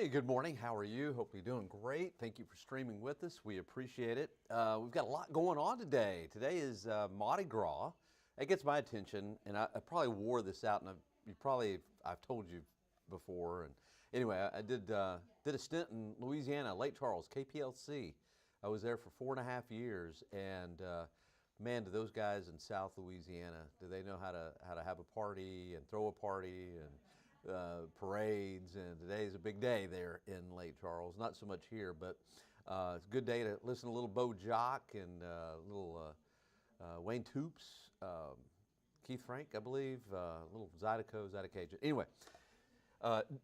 good morning. How are you? Hope you're doing great. Thank you for streaming with us. We appreciate it. We've got a lot going on today. Today is Mardi Gras. It gets my attention, and I probably wore this out, and I've told you before. And anyway, I did a stint in Louisiana, Lake Charles, KPLC. I was there for 4.5 years, and man, do those guys in South Louisiana, do they know how to have a party and throw a party and parades, and today's a big day there in Lake Charles. Not so much here, but it's a good day to listen to a little Bo Jock and little Wayne Toops, Keith Frank, I believe, little Zydeco. Anyway,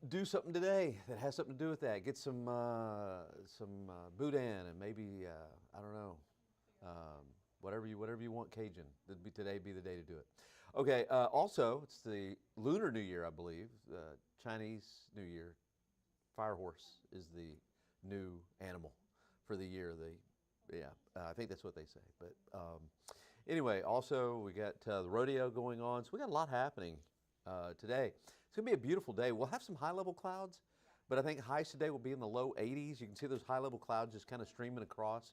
do something today that has something to do with that. Get some boudin and maybe I don't know. Whatever you want Cajun. Today be the day to do it. Okay, also, it's the Lunar New Year, I believe. Chinese New Year. Fire horse is the new animal for the year. I think that's what they say. But anyway, also we got the rodeo going on. So we got a lot happening today. It's going to be a beautiful day. We'll have some high-level clouds, but I think highs today will be in the low 80s. You can see those high-level clouds just kind of streaming across.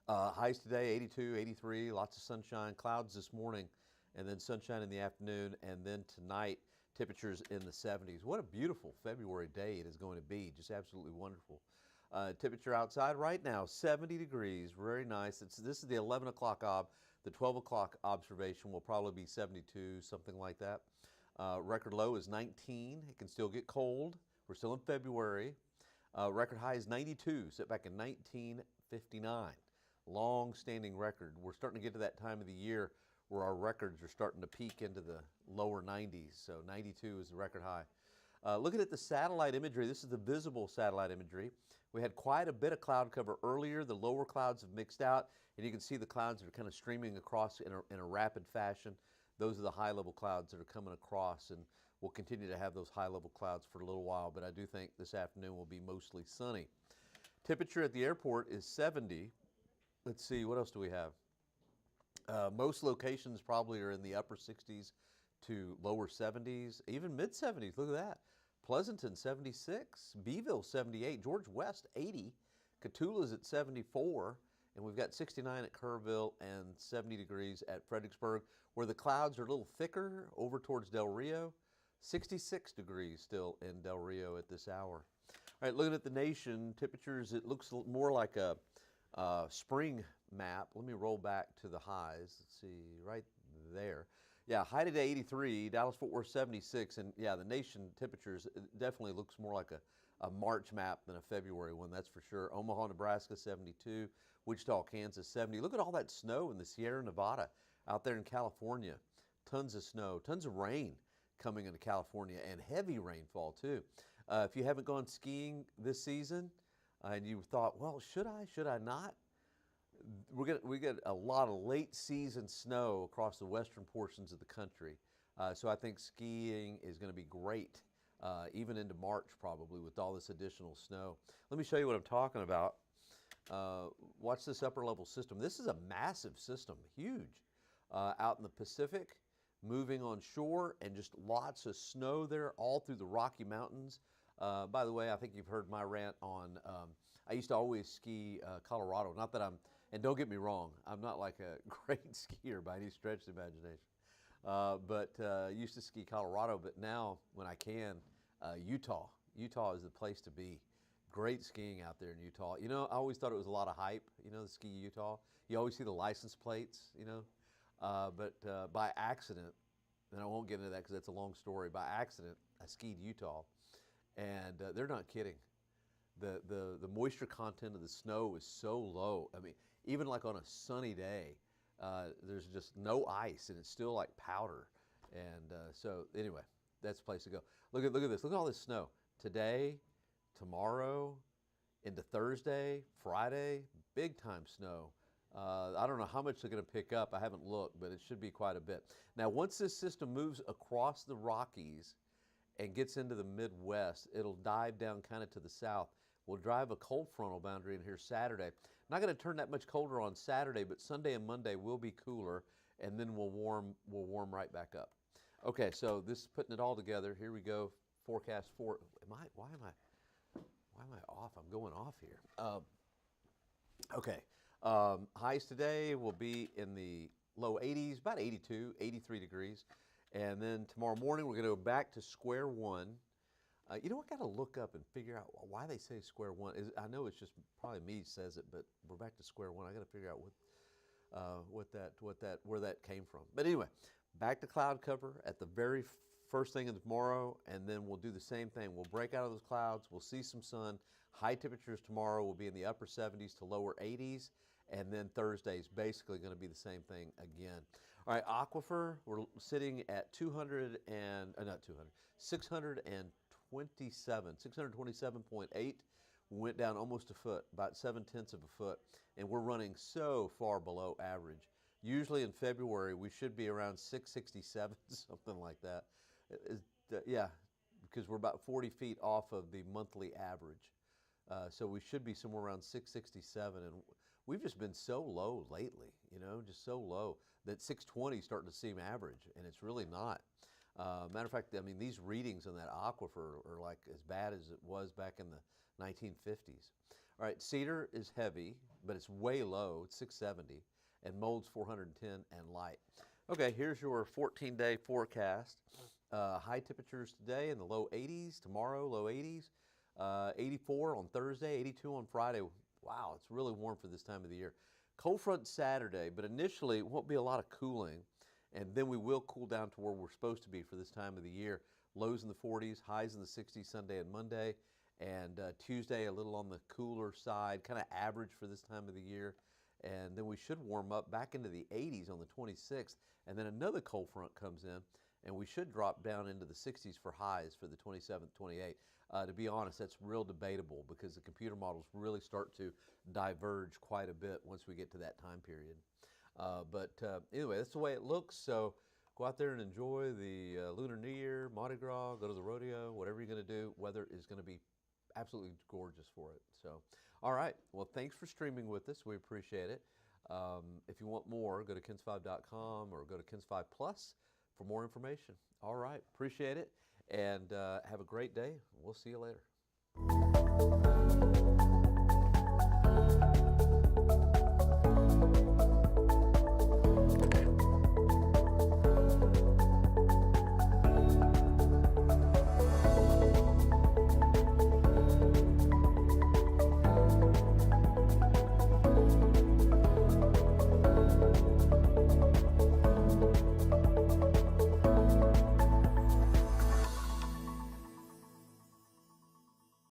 Highs today, 82, 83, lots of sunshine, clouds this morning, and then sunshine in the afternoon, and then tonight, temperatures in the 70s. What a beautiful February day it is going to be, just absolutely wonderful. Temperature outside right now, 70 degrees, very nice. This is the 11 o'clock ob. The 12 o'clock observation will probably be 72, something like that. Record low is 19. It can still get cold. We're still in February. Record high is 92, set back in 1959. Long-standing record. We're starting to get to that time of the year where our records are starting to peak into the lower 90s. So 92 is the record high. Looking at the satellite imagery, this is the visible satellite imagery. We had quite a bit of cloud cover earlier. The lower clouds have mixed out, and you can see the clouds that are kind of streaming across in a rapid fashion. Those are the high-level clouds that are coming across, and we'll continue to have those high-level clouds for a little while, but I do think this afternoon will be mostly sunny. Temperature at the airport is 70. Let's see, what else do we have? Most locations probably are in the upper 60s to lower 70s, even mid 70s. Look at that. Pleasanton 76, Beeville 78, George West 80, Cotulla's at 74, and we've got 69 at Kerrville and 70 degrees at Fredericksburg, where the clouds are a little thicker over towards Del Rio. 66 degrees still in Del Rio at this hour. All right, looking at the nation, temperatures, it looks more like a spring map. Let me roll back to the highs. Let's see, right there. Yeah, high today 83, Dallas-Fort Worth 76, and yeah, the nation temperatures definitely looks more like a March map than a February one, that's for sure. Omaha, Nebraska 72, Wichita, Kansas 70. Look at all that snow in the Sierra Nevada out there in California. Tons of snow, tons of rain coming into California, and heavy rainfall too. If you haven't gone skiing this season, and you thought, well, should I not? We get a lot of late season snow across the western portions of the country. So I think skiing is going to be great, even into March probably with all this additional snow. Let me show you what I'm talking about. Watch this upper level system. This is a massive system, huge, out in the Pacific, moving on shore, and just lots of snow there all through the Rocky Mountains. By the way, I think you've heard my rant on, I used to always ski Colorado. Not that and don't get me wrong, I'm not like a great skier by any stretch of the imagination. But used to ski Colorado, but now when I can, Utah. Utah is the place to be. Great skiing out there in Utah. You know, I always thought it was a lot of hype, you know, the ski Utah. You always see the license plates, you know. But by accident, and I won't get into that because that's a long story, by accident, I skied Utah. And they're not kidding. The moisture content of the snow is so low. I mean, even like on a sunny day, there's just no ice, and it's still like powder. And so anyway, that's the place to go. Look at this. Look at all this snow. Today, tomorrow, into Thursday, Friday, big time snow. I don't know how much they're going to pick up. I haven't looked, but it should be quite a bit. Now, once this system moves across the Rockies and gets into the Midwest, it'll dive down kind of to the south. We'll drive a cold frontal boundary in here Saturday. Not going to turn that much colder on Saturday, but Sunday and Monday will be cooler, and then we'll warm right back up. Okay, so this is putting it all together. Here we go. Forecast for, why am I? Why am I off? I'm going off here. Okay. Highs today will be in the low 80s, about 82, 83 degrees. And then tomorrow morning, we're going to go back to square one. You know, I got to look up and figure out why they say square one. I know it's just probably me says it, but we're back to square one. I got to figure out where that came from. But anyway, back to cloud cover at the very first thing of tomorrow, and then we'll do the same thing. We'll break out of those clouds. We'll see some sun. High temperatures tomorrow will be in the upper 70s to lower 80s, and then Thursday is basically going to be the same thing again. All right, aquifer, we're sitting at 627.8. Went down almost a foot, about 0.7 of a foot, and we're running so far below average. Usually in February, we should be around 667, something like that. Yeah, because we're about 40 feet off of the monthly average. So we should be somewhere around 667, and we've just been so low lately, you know, just so low that 620 is starting to seem average, and it's really not. Matter of fact, I mean, these readings on that aquifer are like as bad as it was back in the 1950s. All right, cedar is heavy, but it's way low. It's 670, and mold's 410 and light. Okay, here's your 14-day forecast. High temperatures today in the low 80s, tomorrow low 80s, 84 on Thursday, 82 on Friday. Wow, it's really warm for this time of the year. Cold front Saturday, but initially it won't be a lot of cooling, and then we will cool down to where we're supposed to be for this time of the year. Lows in the 40s, highs in the 60s Sunday and Monday, and Tuesday a little on the cooler side, kind of average for this time of the year. And then we should warm up back into the 80s on the 26th, and then another cold front comes in, and we should drop down into the 60s for highs for the 27th, 28th. To be honest, that's real debatable because the computer models really start to diverge quite a bit once we get to that time period. But anyway, that's the way it looks. So go out there and enjoy the Lunar New Year, Mardi Gras, go to the rodeo, whatever you're going to do. Weather is going to be absolutely gorgeous for it. So, all right. Well, thanks for streaming with us. We appreciate it. If you want more, go to KENS5.com or go to KENS5 Plus for more information. All right. Appreciate it. And have a great day. We'll see you later.